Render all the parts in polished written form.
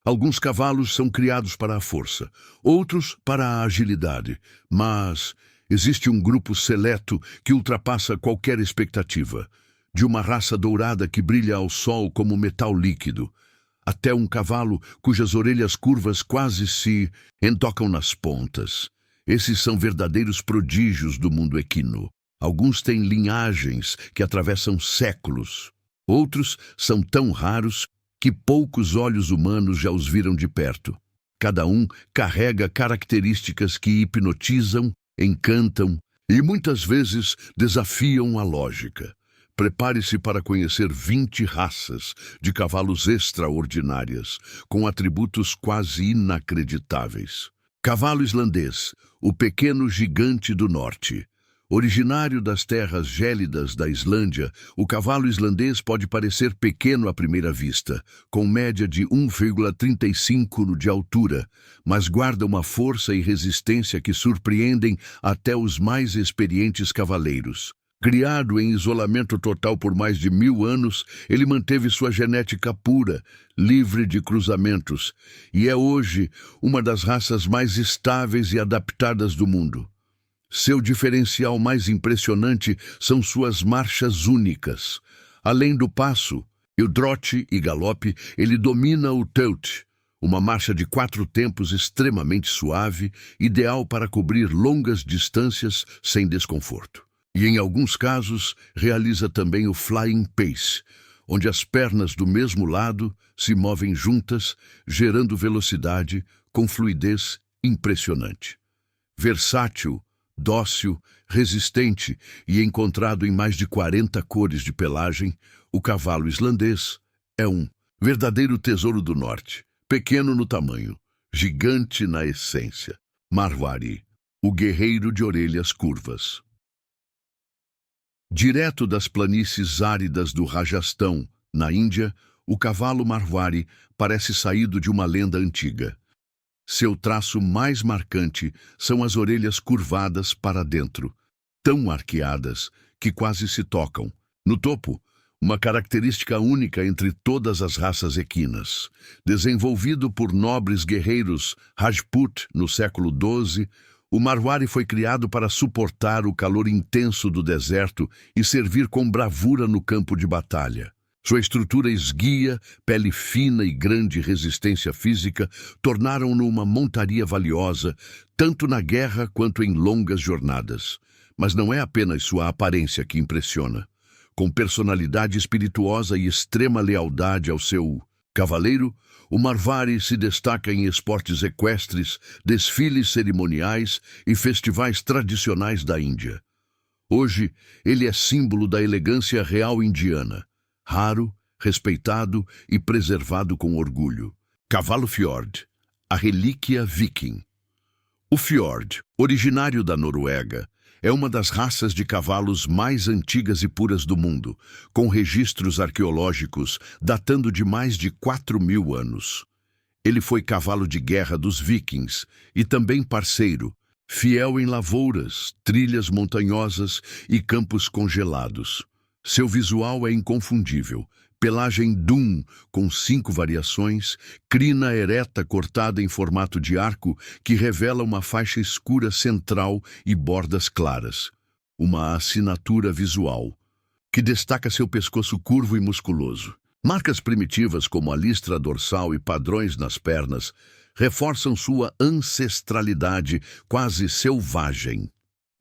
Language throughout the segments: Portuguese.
Alguns cavalos são criados para a força, outros para a agilidade, mas existe um grupo seleto que ultrapassa qualquer expectativa, de uma raça dourada que brilha ao sol como metal líquido, até um cavalo cujas orelhas curvas quase se entocam nas pontas. Esses são verdadeiros prodígios do mundo equino. Alguns têm linhagens que atravessam séculos. Outros são tão raros que poucos olhos humanos já os viram de perto. Cada um carrega características que hipnotizam, encantam e muitas vezes desafiam a lógica. Prepare-se para conhecer 20 raças de cavalos extraordinárias, com atributos quase inacreditáveis. Cavalo islandês, o pequeno gigante do norte. Originário das terras gélidas da Islândia, o cavalo islandês pode parecer pequeno à primeira vista, com média de 1,35 de altura, mas guarda uma força e resistência que surpreendem até os mais experientes cavaleiros. Criado em isolamento total por mais de 1000 anos, ele manteve sua genética pura, livre de cruzamentos, e é hoje uma das raças mais estáveis e adaptadas do mundo. Seu diferencial mais impressionante são suas marchas únicas. Além do passo, o trote e galope, ele domina o teut, uma marcha de 4 tempos extremamente suave, ideal para cobrir longas distâncias sem desconforto. E em alguns casos, realiza também o flying pace, onde as pernas do mesmo lado se movem juntas, gerando velocidade com fluidez impressionante. Versátil, dócil, resistente e encontrado em mais de 40 cores de pelagem, o cavalo islandês é um verdadeiro tesouro do norte, pequeno no tamanho, gigante na essência. Marwari, o guerreiro de orelhas curvas. Direto das planícies áridas do Rajastão, na Índia, o cavalo Marwari parece saído de uma lenda antiga. Seu traço mais marcante são as orelhas curvadas para dentro, tão arqueadas que quase se tocam. No topo, uma característica única entre todas as raças equinas. Desenvolvido por nobres guerreiros Rajput no século XII, o Marwari foi criado para suportar o calor intenso do deserto e servir com bravura no campo de batalha. Sua estrutura esguia, pele fina e grande resistência física tornaram-no uma montaria valiosa, tanto na guerra quanto em longas jornadas. Mas não é apenas sua aparência que impressiona. Com personalidade espirituosa e extrema lealdade ao seu cavaleiro, o Marwari se destaca em esportes equestres, desfiles cerimoniais e festivais tradicionais da Índia. Hoje, ele é símbolo da elegância real indiana, raro, respeitado e preservado com orgulho. Cavalo Fjord, a relíquia viking. O Fjord, originário da Noruega, é uma das raças de cavalos mais antigas e puras do mundo, com registros arqueológicos datando de mais de 4.000 anos. Ele foi cavalo de guerra dos vikings e também parceiro, fiel em lavouras, trilhas montanhosas e campos congelados. Seu visual é inconfundível. Pelagem dun, com 5 variações, crina ereta cortada em formato de arco que revela uma faixa escura central e bordas claras. Uma assinatura visual que destaca seu pescoço curvo e musculoso. Marcas primitivas como a listra dorsal e padrões nas pernas reforçam sua ancestralidade quase selvagem.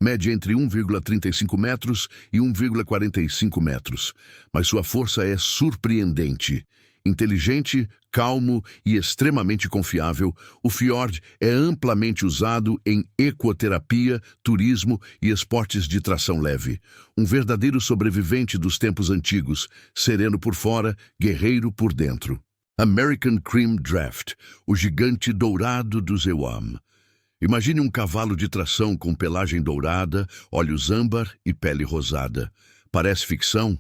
Mede entre 1,35 metros e 1,45 metros, mas sua força é surpreendente. Inteligente, calmo e extremamente confiável, o Fjord é amplamente usado em ecoterapia, turismo e esportes de tração leve. Um verdadeiro sobrevivente dos tempos antigos, sereno por fora, guerreiro por dentro. American Cream Draft, o gigante dourado do Zewam. Imagine um cavalo de tração com pelagem dourada, olhos âmbar e pele rosada. Parece ficção?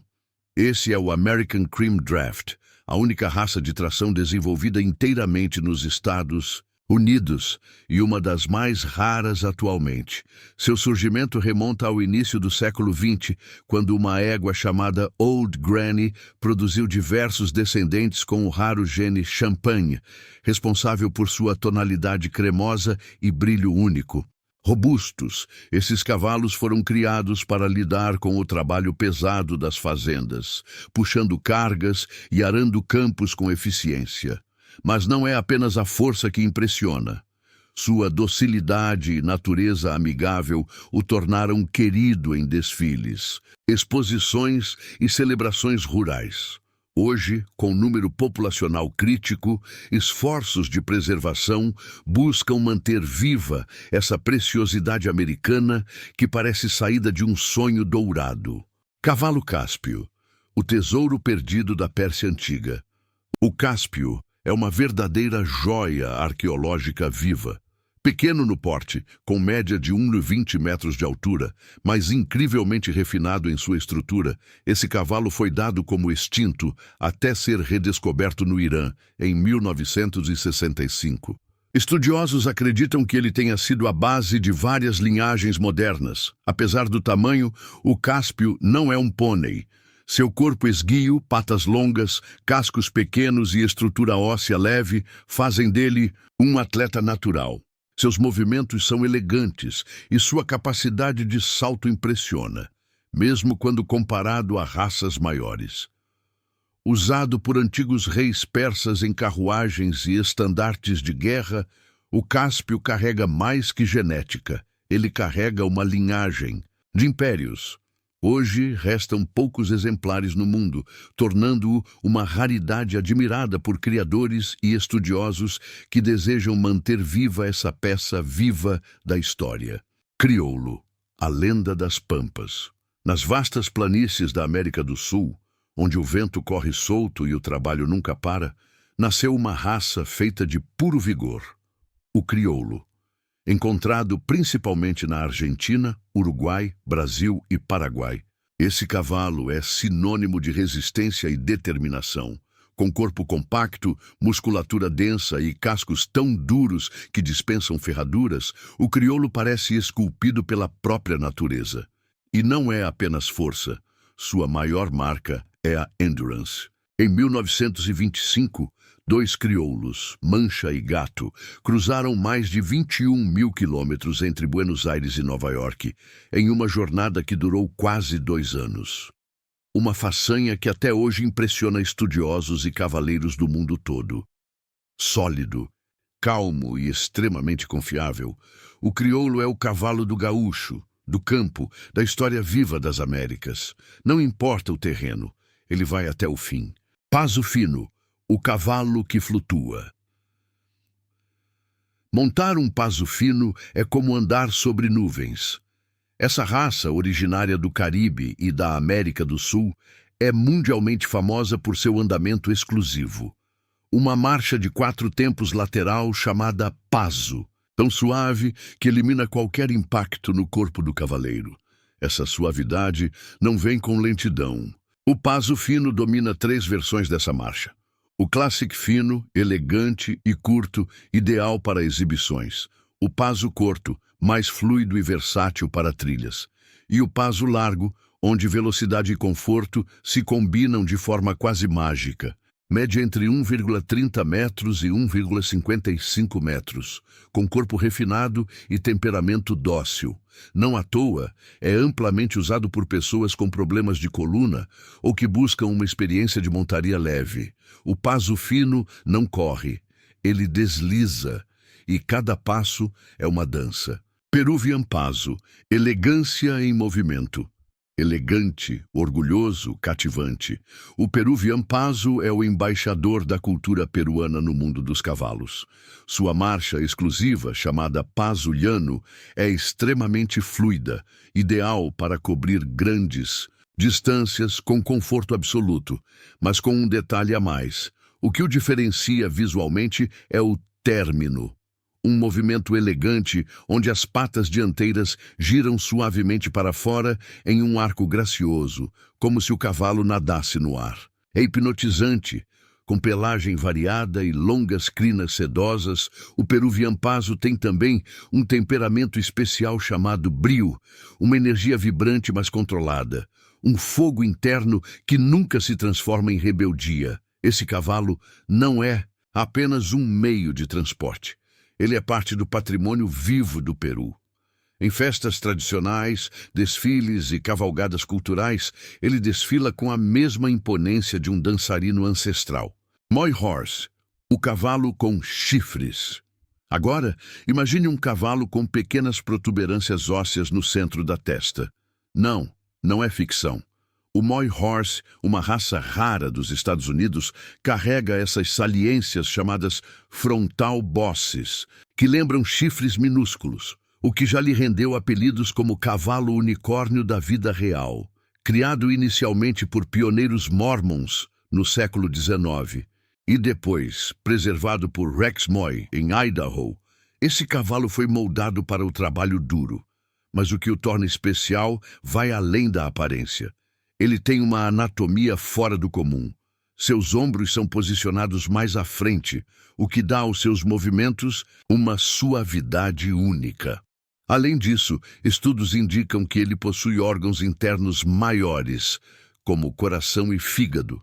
Esse é o American Cream Draft, a única raça de tração desenvolvida inteiramente nos Estados unidos e uma das mais raras atualmente. Seu surgimento remonta ao início do século XX, quando uma égua chamada Old Granny produziu diversos descendentes com o raro gene Champagne, responsável por sua tonalidade cremosa e brilho único. Robustos, esses cavalos foram criados para lidar com o trabalho pesado das fazendas, puxando cargas e arando campos com eficiência. Mas não é apenas a força que impressiona. Sua docilidade e natureza amigável o tornaram querido em desfiles, exposições e celebrações rurais. Hoje, com número populacional crítico, esforços de preservação buscam manter viva essa preciosidade americana que parece saída de um sonho dourado. Cavalo Cáspio, o tesouro perdido da Pérsia Antiga. O Cáspio é uma verdadeira joia arqueológica viva. Pequeno no porte, com média de 1,20 metros de altura, mas incrivelmente refinado em sua estrutura, esse cavalo foi dado como extinto até ser redescoberto no Irã, em 1965. Estudiosos acreditam que ele tenha sido a base de várias linhagens modernas. Apesar do tamanho, o Cáspio não é um pônei. Seu corpo esguio, patas longas, cascos pequenos e estrutura óssea leve fazem dele um atleta natural. Seus movimentos são elegantes e sua capacidade de salto impressiona, mesmo quando comparado a raças maiores. Usado por antigos reis persas em carruagens e estandartes de guerra, o Cáspio carrega mais que genética. Ele carrega uma linhagem de impérios. Hoje, restam poucos exemplares no mundo, tornando-o uma raridade admirada por criadores e estudiosos que desejam manter viva essa peça viva da história. Crioulo, a lenda das pampas. Nas vastas planícies da América do Sul, onde o vento corre solto e o trabalho nunca para, nasceu uma raça feita de puro vigor, o crioulo. Encontrado principalmente na Argentina, Uruguai, Brasil e Paraguai. Esse cavalo é sinônimo de resistência e determinação. Com corpo compacto, musculatura densa e cascos tão duros que dispensam ferraduras, o crioulo parece esculpido pela própria natureza. E não é apenas força. Sua maior marca é a endurance. Em 1925, dois crioulos, Mancha e Gato, cruzaram mais de 21 mil quilômetros entre Buenos Aires e Nova York, em uma jornada que durou quase 2 anos. Uma façanha que até hoje impressiona estudiosos e cavaleiros do mundo todo. Sólido, calmo e extremamente confiável, o crioulo é o cavalo do gaúcho, do campo, da história viva das Américas. Não importa o terreno, ele vai até o fim. Paso Fino, o cavalo que flutua. Montar um paso fino é como andar sobre nuvens. Essa raça, originária do Caribe e da América do Sul, é mundialmente famosa por seu andamento exclusivo. Uma marcha de 4 tempos lateral chamada paso, tão suave que elimina qualquer impacto no corpo do cavaleiro. Essa suavidade não vem com lentidão. O paso fino domina 3 versões dessa marcha. O Classic fino, elegante e curto, ideal para exibições. O paso curto, mais fluido e versátil para trilhas. E o paso largo, onde velocidade e conforto se combinam de forma quase mágica. Mede entre 1,30 metros e 1,55 metros, com corpo refinado e temperamento dócil. Não à toa, é amplamente usado por pessoas com problemas de coluna ou que buscam uma experiência de montaria leve. O paso fino não corre, ele desliza, e cada passo é uma dança. Peruvian Paso, elegância em movimento. Elegante, orgulhoso, cativante. O Peruvian Paso é o embaixador da cultura peruana no mundo dos cavalos. Sua marcha exclusiva, chamada Paso Llano, é extremamente fluida, ideal para cobrir grandes distâncias com conforto absoluto, mas com um detalhe a mais. O que o diferencia visualmente é o término. Um movimento elegante onde as patas dianteiras giram suavemente para fora em um arco gracioso, como se o cavalo nadasse no ar. É hipnotizante, Com pelagem variada e longas crinas sedosas, o Peruvian Paso tem também um temperamento especial chamado brio, uma energia vibrante mas controlada, um fogo interno que nunca se transforma em rebeldia. Esse cavalo não é apenas um meio de transporte. Ele é parte do patrimônio vivo do Peru. Em festas tradicionais, desfiles e cavalgadas culturais, ele desfila com a mesma imponência de um dançarino ancestral. Moy Horse, o cavalo com chifres. Agora, imagine um cavalo com pequenas protuberâncias ósseas no centro da testa. Não é ficção. O Moy Horse, uma raça rara dos Estados Unidos, carrega essas saliências chamadas frontal bosses, que lembram chifres minúsculos, o que já lhe rendeu apelidos como cavalo unicórnio da vida real. Criado inicialmente por pioneiros mormons no século XIX e depois preservado por Rex Moy em Idaho, esse cavalo foi moldado para o trabalho duro. Mas o que o torna especial vai além da aparência. Ele tem uma anatomia fora do comum. Seus ombros são posicionados mais à frente, o que dá aos seus movimentos uma suavidade única. Além disso, estudos indicam que ele possui órgãos internos maiores, como coração e fígado,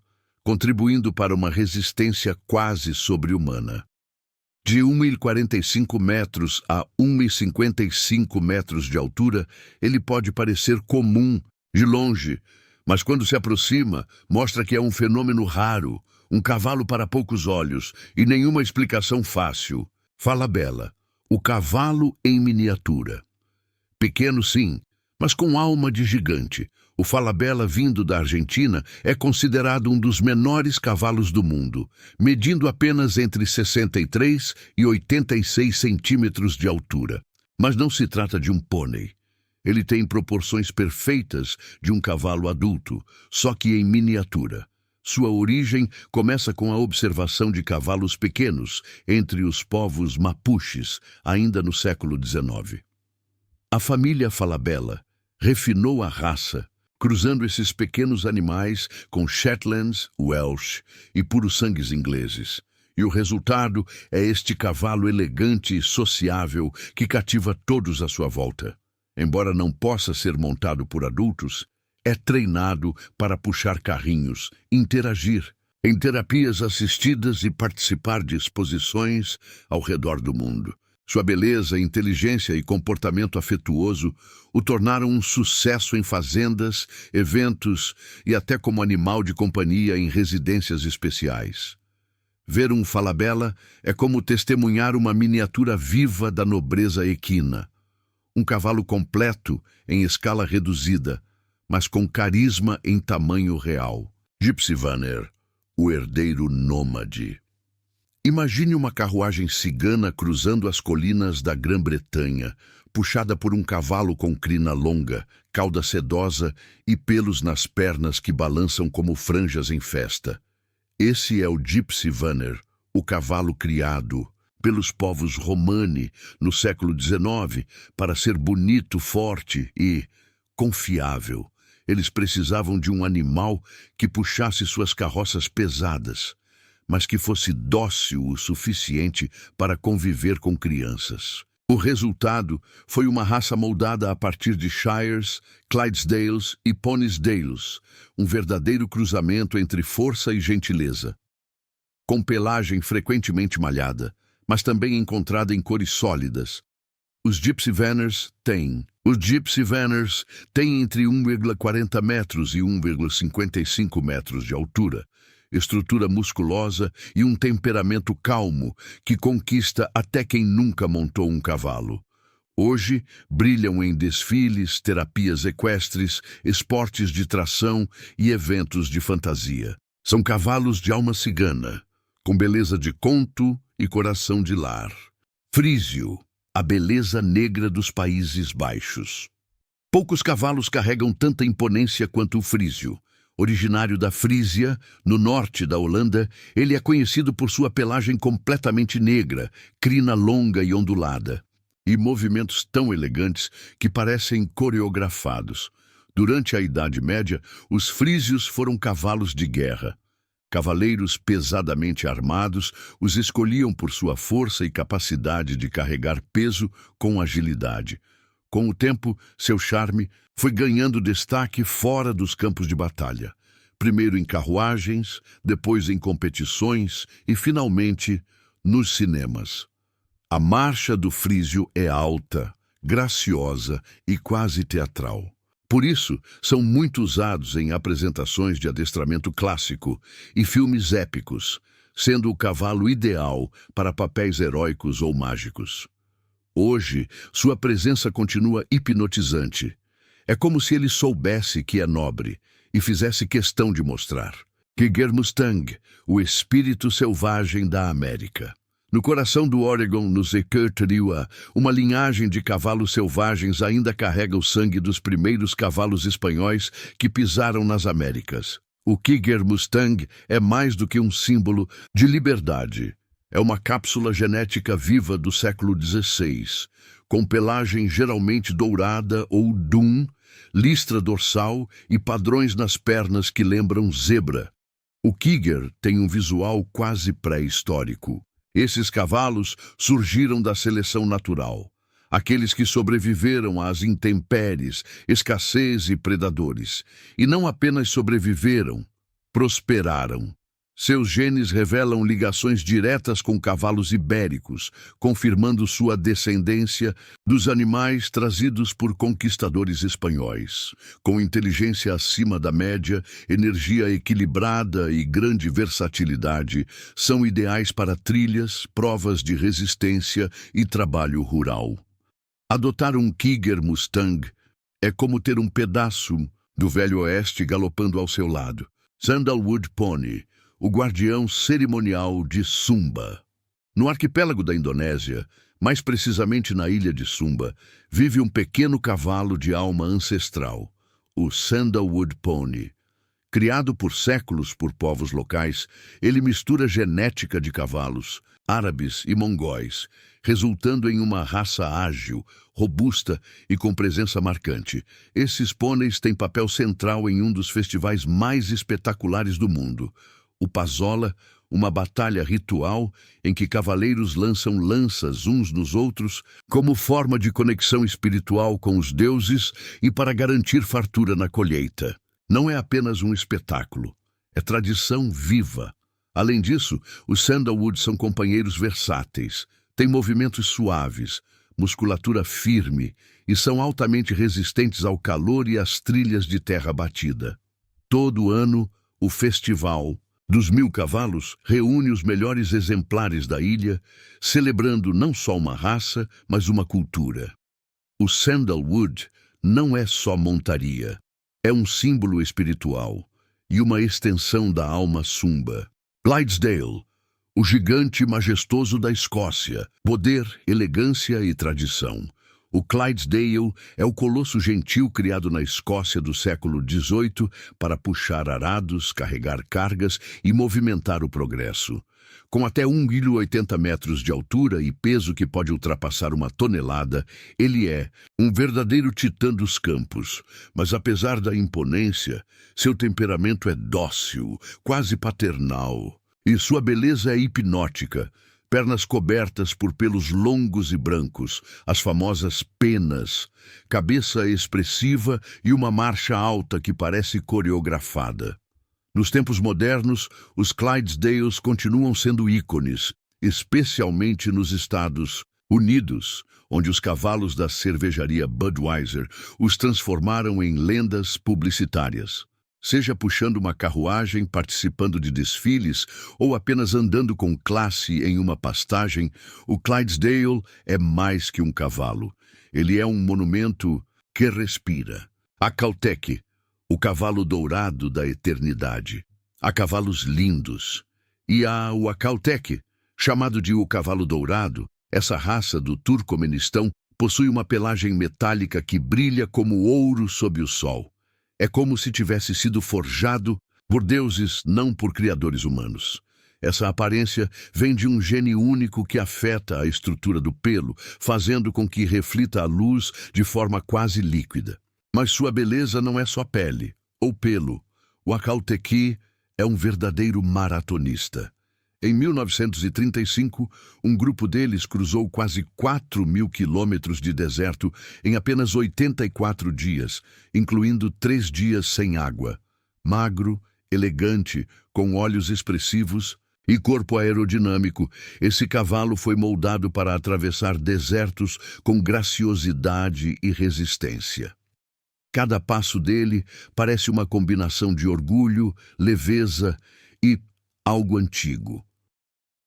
contribuindo para uma resistência quase sobre-humana. De 1,45 metros a 1,55 metros de altura, ele pode parecer comum de longe, mas quando se aproxima, mostra que é um fenômeno raro, um cavalo para poucos olhos e nenhuma explicação fácil. Falabella, o cavalo em miniatura. Pequeno sim, mas com alma de gigante. O Falabella, vindo da Argentina, é considerado um dos menores cavalos do mundo, medindo apenas entre 63 e 86 centímetros de altura. Mas não se trata de um pônei. Ele tem proporções perfeitas de um cavalo adulto, só que em miniatura. Sua origem começa com a observação de cavalos pequenos entre os povos mapuches, ainda no século XIX. A família Falabella refinou a raça, cruzando esses pequenos animais com Shetlands, Welsh e puros-sangues ingleses. E o resultado é este cavalo elegante e sociável que cativa todos à sua volta. Embora não possa ser montado por adultos, é treinado para puxar carrinhos, interagir em terapias assistidas e participar de exposições ao redor do mundo. Sua beleza, inteligência e comportamento afetuoso o tornaram um sucesso em fazendas, eventos e até como animal de companhia em residências especiais. Ver um Falabella é como testemunhar uma miniatura viva da nobreza equina. Um cavalo completo em escala reduzida, mas com carisma em tamanho real. Gypsy Vanner, o herdeiro nômade. Imagine uma carruagem cigana cruzando as colinas da Grã-Bretanha, puxada por um cavalo com crina longa, cauda sedosa e pelos nas pernas que balançam como franjas em festa. Esse é o Gypsy Vanner, o cavalo criado pelos povos Romani no século XIX para ser bonito, forte e confiável. Eles precisavam de um animal que puxasse suas carroças pesadas, mas que fosse dócil o suficiente para conviver com crianças. O resultado foi uma raça moldada a partir de Shires, Clydesdales e Poniesdales, um verdadeiro cruzamento entre força e gentileza. Com pelagem frequentemente malhada, mas também encontrada em cores sólidas. Os Gypsy Vanners têm entre 1,40 metros e 1,55 metros de altura, estrutura musculosa e um temperamento calmo que conquista até quem nunca montou um cavalo. Hoje, brilham em desfiles, terapias equestres, esportes de tração e eventos de fantasia. São cavalos de alma cigana, com beleza de conto e coração de lar. Frísio, a beleza negra dos Países Baixos. Poucos cavalos carregam tanta imponência quanto o frísio. Originário da Frísia, no norte da Holanda, ele é conhecido por sua pelagem completamente negra, crina longa e ondulada, e movimentos tão elegantes que parecem coreografados. Durante a Idade Média, os frísios foram cavalos de guerra. Cavaleiros pesadamente armados os escolhiam por sua força e capacidade de carregar peso com agilidade. Com o tempo, seu charme foi ganhando destaque fora dos campos de batalha. Primeiro em carruagens, depois em competições e, finalmente, nos cinemas. A marcha do frísio é alta, graciosa e quase teatral. Por isso, são muito usados em apresentações de adestramento clássico e filmes épicos, sendo o cavalo ideal para papéis heróicos ou mágicos. Hoje, sua presença continua hipnotizante. É como se ele soubesse que é nobre e fizesse questão de mostrar. Cougar Mustang, o espírito selvagem da América. No coração do Oregon, nos Equatoriua, uma linhagem de cavalos selvagens ainda carrega o sangue dos primeiros cavalos espanhóis que pisaram nas Américas. O Cougar Mustang é mais do que um símbolo de liberdade. É uma cápsula genética viva do século XVI, com pelagem geralmente dourada ou dun, listra dorsal e padrões nas pernas que lembram zebra. O Cougar tem um visual quase pré-histórico. Esses cavalos surgiram da seleção natural, aqueles que sobreviveram às intempéries, escassez e predadores. E não apenas sobreviveram, prosperaram. Seus genes revelam ligações diretas com cavalos ibéricos, confirmando sua descendência dos animais trazidos por conquistadores espanhóis. Com inteligência acima da média, energia equilibrada e grande versatilidade, são ideais para trilhas, provas de resistência e trabalho rural. Adotar um Cougar Mustang é como ter um pedaço do Velho Oeste galopando ao seu lado. Sandalwood Pony, o guardião cerimonial de Sumba. No arquipélago da Indonésia, mais precisamente na ilha de Sumba, vive um pequeno cavalo de alma ancestral, o Sandalwood Pony. Criado por séculos por povos locais, ele mistura genética de cavalos, árabes e mongóis, resultando em uma raça ágil, robusta e com presença marcante. Esses pôneis têm papel central em um dos festivais mais espetaculares do mundo, o Pazola, uma batalha ritual em que cavaleiros lançam lanças uns nos outros como forma de conexão espiritual com os deuses e para garantir fartura na colheita. Não é apenas um espetáculo, é tradição viva. Além disso, os Sandalwood são companheiros versáteis, têm movimentos suaves, musculatura firme e são altamente resistentes ao calor e às trilhas de terra batida. Todo ano, o Festival dos 1000 Cavalos reúne os melhores exemplares da ilha, celebrando não só uma raça, mas uma cultura. O Sandalwood não é só montaria, é um símbolo espiritual e uma extensão da alma Sumba. Clydesdale, o gigante majestoso da Escócia, poder, elegância e tradição. O Clydesdale é o colosso gentil criado na Escócia do século XVIII para puxar arados, carregar cargas e movimentar o progresso. Com até 1,80 metros de altura e peso que pode ultrapassar 1 tonelada, ele é um verdadeiro titã dos campos. Mas apesar da imponência, seu temperamento é dócil, quase paternal. E sua beleza é hipnótica. Pernas cobertas por pelos longos e brancos, as famosas penas, cabeça expressiva e uma marcha alta que parece coreografada. Nos tempos modernos, os Clydesdales continuam sendo ícones, especialmente nos Estados Unidos, onde os cavalos da cervejaria Budweiser os transformaram em lendas publicitárias. Seja puxando uma carruagem, participando de desfiles ou apenas andando com classe em uma pastagem, o Clydesdale é mais que um cavalo. Ele é um monumento que respira. A Caltech, o cavalo dourado da eternidade. Há cavalos lindos. E há o Caltech, chamado de o cavalo dourado. Essa raça do Turcomenistão possui uma pelagem metálica que brilha como ouro sob o sol. É como se tivesse sido forjado por deuses, não por criadores humanos. Essa aparência vem de um gene único que afeta a estrutura do pelo, fazendo com que reflita a luz de forma quase líquida. Mas sua beleza não é só pele ou pelo. O Caltech É um verdadeiro maratonista. Em 1935, um grupo deles cruzou quase 4.000 quilômetros de deserto em apenas 84 dias, incluindo 3 dias sem água. Magro, elegante, com olhos expressivos e corpo aerodinâmico, esse cavalo foi moldado para atravessar desertos com graciosidade e resistência. Cada passo dele parece uma combinação de orgulho, leveza e algo antigo.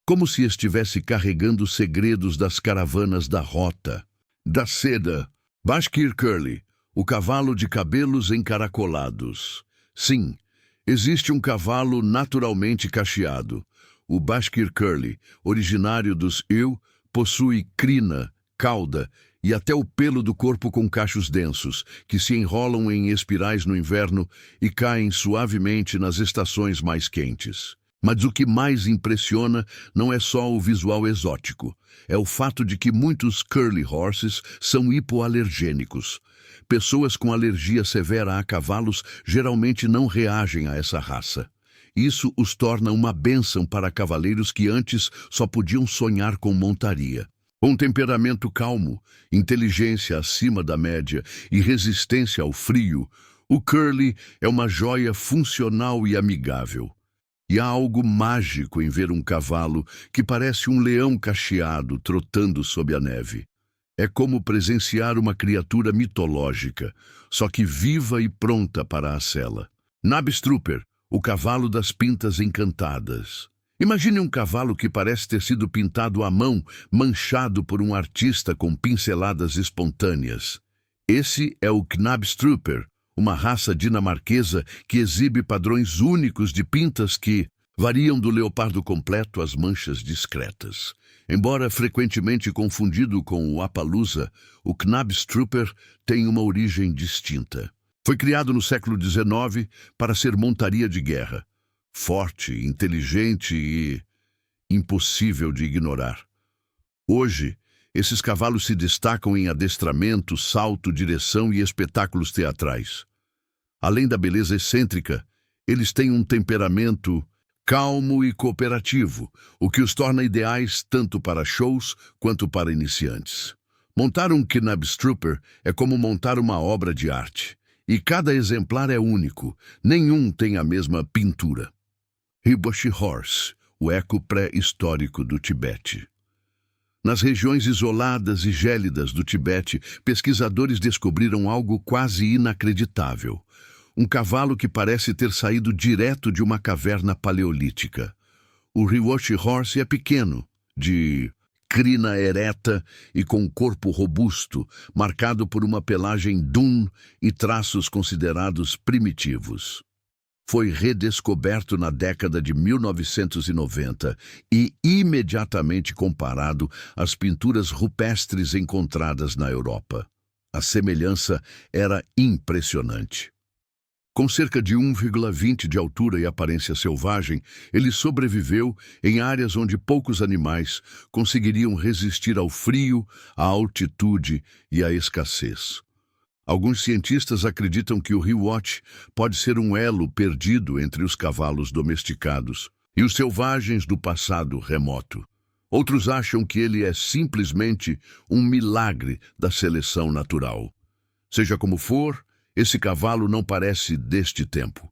Como se estivesse carregando segredos das caravanas da rota. Da seda. Bashkir Curly, o cavalo de cabelos encaracolados. Sim, existe um cavalo naturalmente cacheado. O Bashkir Curly, originário dos Ewe, possui crina, cauda e até o pelo do corpo com cachos densos, que se enrolam em espirais no inverno e caem suavemente nas estações mais quentes. Mas o que mais impressiona não é só o visual exótico, é o fato de que muitos curly horses são hipoalergênicos. Pessoas com alergia severa a cavalos geralmente não reagem a essa raça. Isso os torna uma bênção para cavaleiros que antes só podiam sonhar com montaria. Com temperamento calmo, inteligência acima da média e resistência ao frio, o curly é uma joia funcional e amigável. E há algo mágico em ver um cavalo que parece um leão cacheado trotando sob a neve. É como presenciar uma criatura mitológica, só que viva e pronta para a sela. Knabstruper, o cavalo das pintas encantadas. Imagine um cavalo que parece ter sido pintado à mão, manchado por um artista com pinceladas espontâneas. Esse é o Knabstruper, uma raça dinamarquesa que exibe padrões únicos de pintas que variam do leopardo completo às manchas discretas. Embora frequentemente confundido com o Appaloosa, o Knabstruper tem uma origem distinta. Foi criado no século XIX para ser montaria de guerra. Forte, inteligente e impossível de ignorar. Hoje, esses cavalos se destacam em adestramento, salto, direção e espetáculos teatrais. Além da beleza excêntrica, eles têm um temperamento calmo e cooperativo, o que os torna ideais tanto para shows quanto para iniciantes. Montar um Knabstruper é como montar uma obra de arte, e cada exemplar é único, nenhum tem a mesma pintura. Hibachi Horse, o eco pré-histórico do Tibete. Nas regiões isoladas e gélidas do Tibete, pesquisadores descobriram algo quase inacreditável. Um cavalo que parece ter saído direto de uma caverna paleolítica. O Hibachi Horse é pequeno, de crina ereta e com corpo robusto, marcado por uma pelagem dun e traços considerados primitivos. Foi redescoberto na década de 1990 e imediatamente comparado às pinturas rupestres encontradas na Europa. A semelhança era impressionante. Com cerca de 1,20 de altura e aparência selvagem, ele sobreviveu em áreas onde poucos animais conseguiriam resistir ao frio, à altitude e à escassez. Alguns cientistas acreditam que o Hibachi pode ser um elo perdido entre os cavalos domesticados e os selvagens do passado remoto. Outros acham que ele é simplesmente um milagre da seleção natural. Seja como for, esse cavalo não parece deste tempo.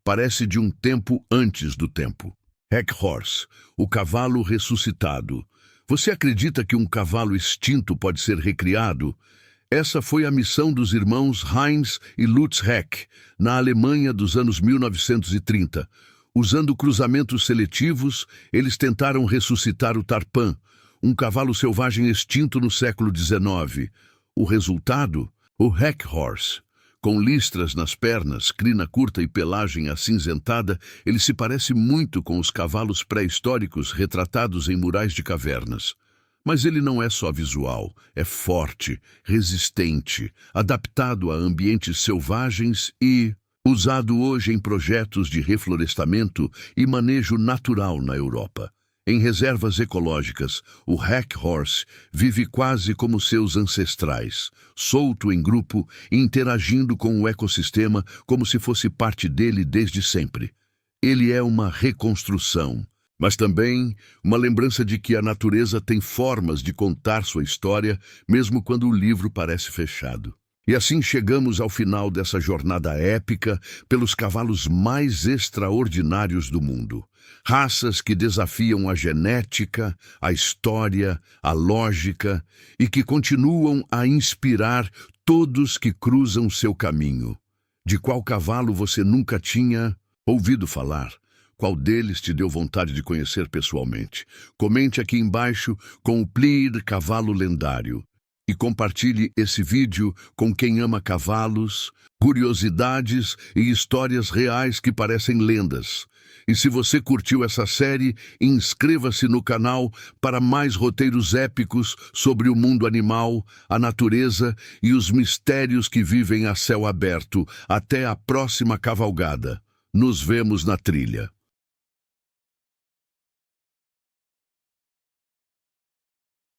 Parece de um tempo antes do tempo. Hack Horse, o cavalo ressuscitado. Você acredita que um cavalo extinto pode ser recriado? Essa foi a missão dos irmãos Heinz e Lutz Heck, na Alemanha dos anos 1930. Usando cruzamentos seletivos, eles tentaram ressuscitar o Tarpan, um cavalo selvagem extinto no século XIX. O resultado? O Hack Horse. Com listras nas pernas, crina curta e pelagem acinzentada, ele se parece muito com os cavalos pré-históricos retratados em murais de cavernas. Mas ele não é só visual, é forte, resistente, adaptado a ambientes selvagens e usado hoje em projetos de reflorestamento e manejo natural na Europa. Em reservas ecológicas, o Hack Horse vive quase como seus ancestrais, solto em grupo, interagindo com o ecossistema como se fosse parte dele desde sempre. ele é uma reconstrução, mas também uma lembrança de que a natureza tem formas de contar sua história, mesmo quando o livro parece fechado. E assim chegamos ao final dessa jornada épica pelos cavalos mais extraordinários do mundo. Raças que desafiam a genética, a história, a lógica e que continuam a inspirar todos que cruzam seu caminho. De qual cavalo você nunca tinha ouvido falar? Qual deles te deu vontade de conhecer pessoalmente? Comente aqui embaixo com o Plir Cavalo Lendário. E compartilhe esse vídeo com quem ama cavalos, curiosidades e histórias reais que parecem lendas. E se você curtiu essa série, inscreva-se no canal para mais roteiros épicos sobre o mundo animal, a natureza e os mistérios que vivem a céu aberto. Até a próxima cavalgada. Nos vemos na trilha.